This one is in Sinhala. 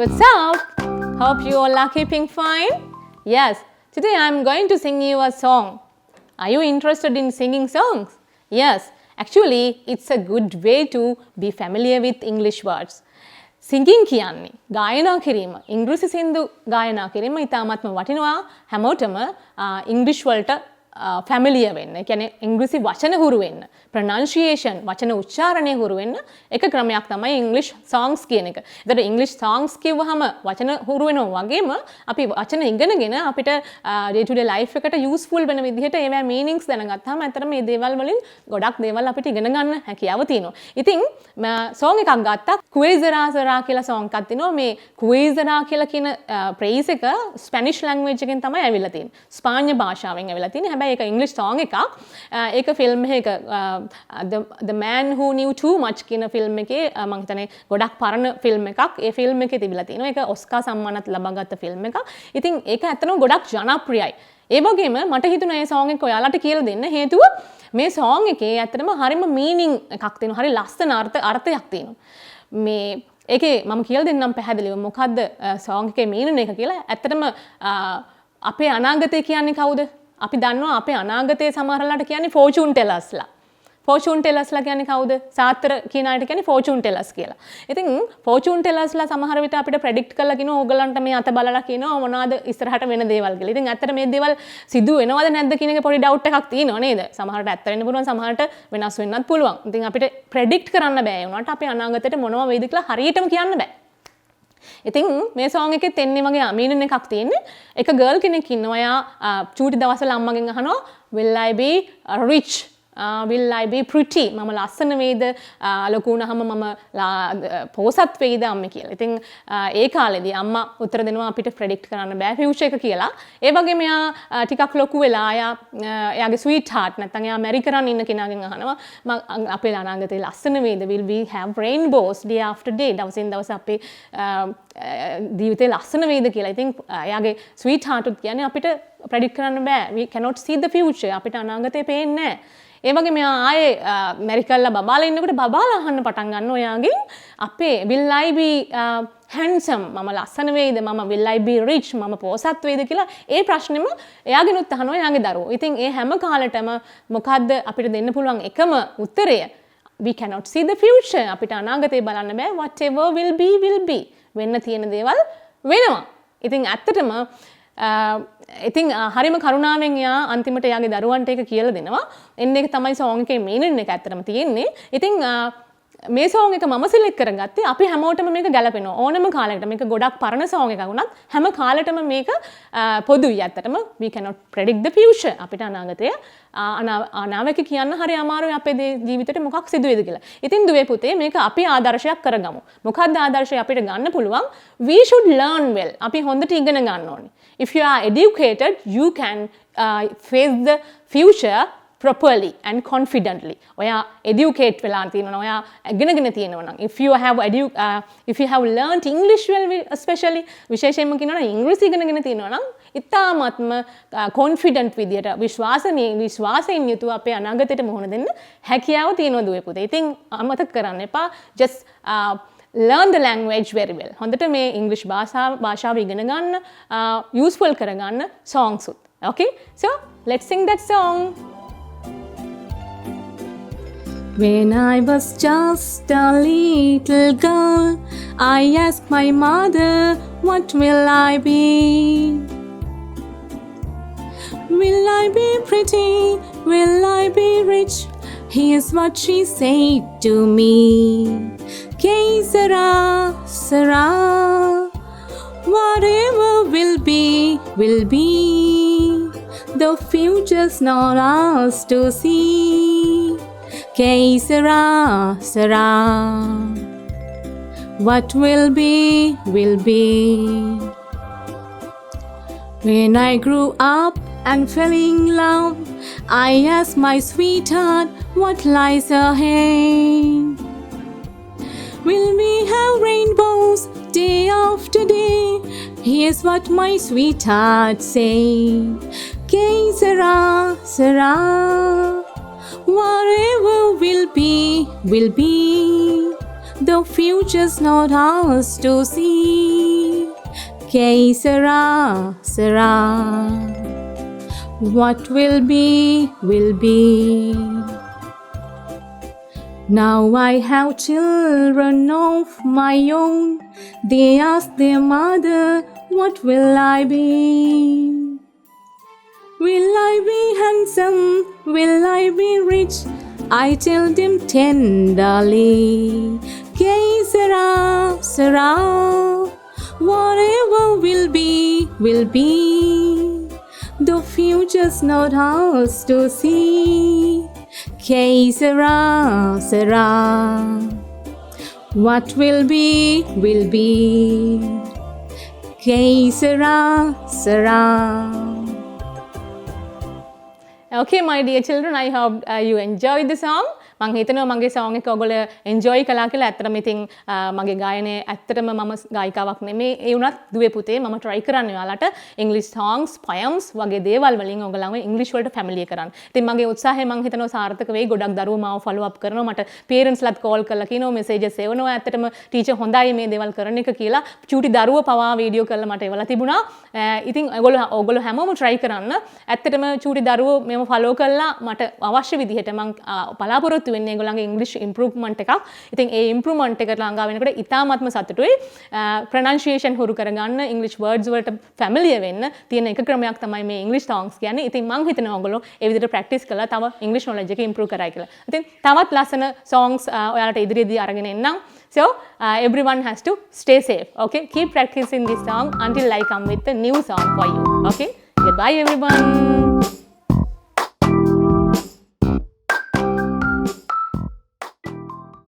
what's up? Hope you all are keeping fine. Yes, today I'm going to sing you a song. Are you interested in singing songs? Yes, actually it's a good way to be familiar with English words. Singing කියන්නේ ගායනා කිරීම ඉංග්‍රීසි සින්දු ගායනා කිරීම ඉතාමත්ම වටිනවා හැමෝටම ඉංග්‍රීසි වලට ෆැමිලියර් වෙන්න. ඒ කියන්නේ ඉංග්‍රීසි වචන හුරු වෙන්න. ප්‍රොනන්සියේෂන් වචන උච්චාරණය හුරු වෙන්න එක ක්‍රමයක් තමයි ඉංග්‍රීසි songs කියන එක. ඒතර ඉංග්‍රීසි songs කිව්වහම වචන හුරු වෙනවා වගේම අපි වචන ඉගෙනගෙන අපිට day to day life එකට useful වෙන විදිහට ඒවා meanings දැනගත්තාම ඇත්තටම මේ දේවල් වලින් ගොඩක් දේවල් අපිට ඉගෙන ගන්න හැකියාව තියෙනවා. ඉතින් song එකක් ගත්තා කුවේසරා සරා කියලා song එකක් තියෙනවා. මේ කුවේසරා කියලා කියන phrase එක ස්පැනිෂ් language එකෙන් තමයි ඇවිල්ලා තියෙන්නේ. ස්පාඤ්ඤ භාෂාවෙන් ඇවිල්ලා තියෙන්නේ. හැබැයි ඒක ඉංග්‍රීසි song එකක්. ඒක ෆිල්ම් එකක the man who knew too much කියන ෆිල්ම් එකේ මම හිතන්නේ ගොඩක් පරණ ෆිල්ම් එකක්. ඒ ෆිල්ම් එකේ තිබිලා තියෙනවා. ඒක ඔස්කා සම්මානත් ලබාගත් ෆිල්ම් එකක්. ඉතින් ඒක ඇත්තටම ගොඩක් ජනප්‍රියයි. ඒ වගේම මට හිතුණා මේ song එක ඔයාලට කියලා දෙන්න. හේතුව මේ song එකේ ඇත්තටම හරිම meaning එකක් තියෙනවා. හරි ලස්සන අර්ථයක් තියෙනවා. මේ ඒකේ මම කියලා දෙන්නම් පැහැදිලිව මොකද්ද song එකේ meaning එක කියලා. ඇත්තටම අපේ අනාගතය කියන්නේ කවුද? අපි දන්නවා අපේ අනාගතයේ සමහරලාට කියන්නේ fortune tellersලා. fortune tellersලා කියන්නේ කවුද? සාත්‍ර කියන අයට කියන්නේ fortune tellers කියලා. ඉතින් fortune tellersලා සමහර විට අපිට predict කරලා කියනවා ඕගලන්ට මේ අත බලලා කියනවා මොනවද ඉස්සරහට වෙන දේවල් කියලා. ඉතින් ඇත්තට මේ දේවල් සිදු වෙනවද නැද්ද කියන එක පොඩි doubt එකක් තියෙනවා නේද? සමහරට ඇත්ත වෙන්න පුළුවන් සමහරට වෙනස් වෙන්නත් පුළුවන්. ඉතින් අපිට predict කරන්න බෑ. ඒ වුණාට අපේ අනාගතයට මොනව වෙයිද කියලා හරියටම කියන්න බෑ. ඉතින් මේ song එකෙත් එන්නේ වගේ meaning එකක් තියෙන්නේ. එක girl කෙනෙක් ඉන්නවා. එයා චූටි දවසල අම්මගෙන් අහනවා will I be rich? Will I be pretty? මම ලස්සන වේද? ලොකු වුණාම මම පොසත් වේද අම්මේ කියලා. ඉතින් ඒ කාලේදී අම්මා උත්තර දෙනවා අපිට predict කරන්න බෑ future එක කියලා. ඒ වගේම එයා ටිකක් ලොකු වෙලා එයාගේ sweet heart නැත්නම් එයා marry කරන් ඉන්න කෙනාගෙන් අහනවා අපේ අනාගතේ ලස්සන වේද? Will we have rainbows day after day? දවසින් දවස අපේ ජීවිතේ ලස්සන වේද කියලා. ඉතින් එයාගේ sweet heart උත් කියන්නේ අපිට predict කරන්න බෑ. We cannot see the future. අපිට අනාගතේ පේන්නේ නැහැ. ඒ වගේ මෙයා ආයේ මැරි කරලා බබාලා ඉන්නකොට බබාලා අහන්න පටන් ගන්නවා එයාගෙන් අපේ will I be handsome මම ලස්සන වේද මම will I be rich මම පොසත් වේද කියලා ඒ ප්‍රශ්නෙම එයාගෙනුත් අහනවා එයාගේ දරුවෝ. ඉතින් ඒ හැම කාලෙටම මොකද්ද අපිට දෙන්න පුළුවන් එකම උත්තරය we cannot see the future අපිට අනාගතේ බලන්න බෑ whatever will be වෙන්න තියෙන දේවල් වෙනවා. ඉතින් ඇත්තටම ඉතින් හරිම කරුණාවෙන් එයා අන්තිමට එයාගේ දරුවන්ට ඒක කියලා දෙනවා. එන්නේ ඒක තමයි song එකේ meaning එක ඇත්තටම තියෙන්නේ. ඉතින් මේ song එක මම select කරගත්තේ අපි හැමෝටම මේක ගැලපෙනවා. ඕනම කාලයකට මේක ගොඩක් පරණ song එකක් වුණත් හැම කාලෙටම මේක පොදුයි ඇත්තටම. We cannot predict the future. අපිට අනාගතය අනාවැකි කියන්න හරි අමාරුයි අපේ ජීවිතේට මොකක් සිදු වෙයිද කියලා. ඉතින් දුවේ පුතේ මේක අපි ආදර්ශයක් කරගමු. මොකක්ද ආදර්ශය අපිට ගන්න පුළුවන්? We should learn well. අපි හොඳට ඉගෙන ගන්න ඕනේ. If you are educated, you can face the future properly and confidently. ඔයා educate වෙලා තියෙනවා. ඔයා ඉගෙනගෙන තියෙනවා නම් if you have learned English well especially විශේෂයෙන්ම කියනවා නම් ඉංග්‍රීසි ඉගෙනගෙන තියෙනවා නම් ඉතාමත්ම confident විදියට විශ්වාසයෙන් යුතුව අපේ අනාගතයට මුහුණ දෙන්න හැකියාව තියෙනවා දුවේ පුතේ. ඉතින් අමතක කරන්න එපා. just learn the language very well. හොඳට මේ ඉංග්‍රීසි භාෂාව ඉගෙන ගන්න useful කරගන්න songs උත්. Okay? So, let's sing that song. When I was just a little girl, I asked my mother, what will I be? Will I be pretty? Will I be rich? Here's what she said to me. Que sera, sera. Whatever will be, will be. The future's not ours to see. Que sera, sera. What will be, will be. When I grew up and fell in love, I asked my sweetheart what lies ahead. Will we have rainbows day after day? Here's what my sweetheart said. Que sera, sera. Whatever will be, The future's not ours to see. Que sera, sera. What will be, will be. Now I have children of my own. They ask their mother, what will I be? Will I be handsome? Will I be rich? I tell them tenderly. Que sera, sera. Whatever will be, will be. The future's not ours to see. Que sera, sera. What will be, will be. Que sera, sera. Okay, my dear children, I hope you enjoyed the song. මම හිතනවා මගේ song එක ඔයගොල්ලෝ enjoy කළා කියලා. ඇත්තටම ඉතින් මගේ ගායනය ඇත්තටම මම ගායිකාවක් නෙමෙයි. ඒ වුණත් දුවේ පුතේ මම try කරන්නේ ඔයාලට English songs, poems වගේ දේවල් වලින් ඔයගොල්ලන්ව English වලට familiar කරන්න. ඉතින් මගේ උත්සාහය මම හිතනවා සාර්ථක වෙයි. ගොඩක් දරුවෝ මාව follow up කරනවා. මට parents ලත් call කරලා කියනවා messages එවනවා. ඇත්තටම teacher හොඳයි මේ දේවල් කරන එක කියලා. චූටි දරුවෝ පවා video කරලා මට එවලා තිබුණා. ඉතින් ඔයගොල්ලෝ හැමෝම try කරන්න. ඇත්තටම චූටි දරුවෝ මේව follow කරලා මට අවශ්‍ය විදිහට මම බලාපොරොත්තු වෙන්නේ ඒගොල්ලන්ගේ English improvement එකක්. ඉතින් ඒ improvement එක ළඟා වෙනකොට ඉතාමත්ම සතුටුයි. pronunciation හුරු කරගන්න, English words වලට familiar වෙන්න තියෙන එක ක්‍රමයක් තමයි මේ English songs කියන්නේ. ඉතින් මම හිතනවා ඔයගොල්ලෝ ඒ විදිහට practice කරලා තව English knowledge එක improve කරයි කියලා. ඉතින් තවත් ලස්සන songs ඔයාලට ඉදිරියේදී අරගෙන එන්නම්. So everyone has to stay safe. Okay, keep practicing this song until I come with a new song for you. Okay, goodbye everyone.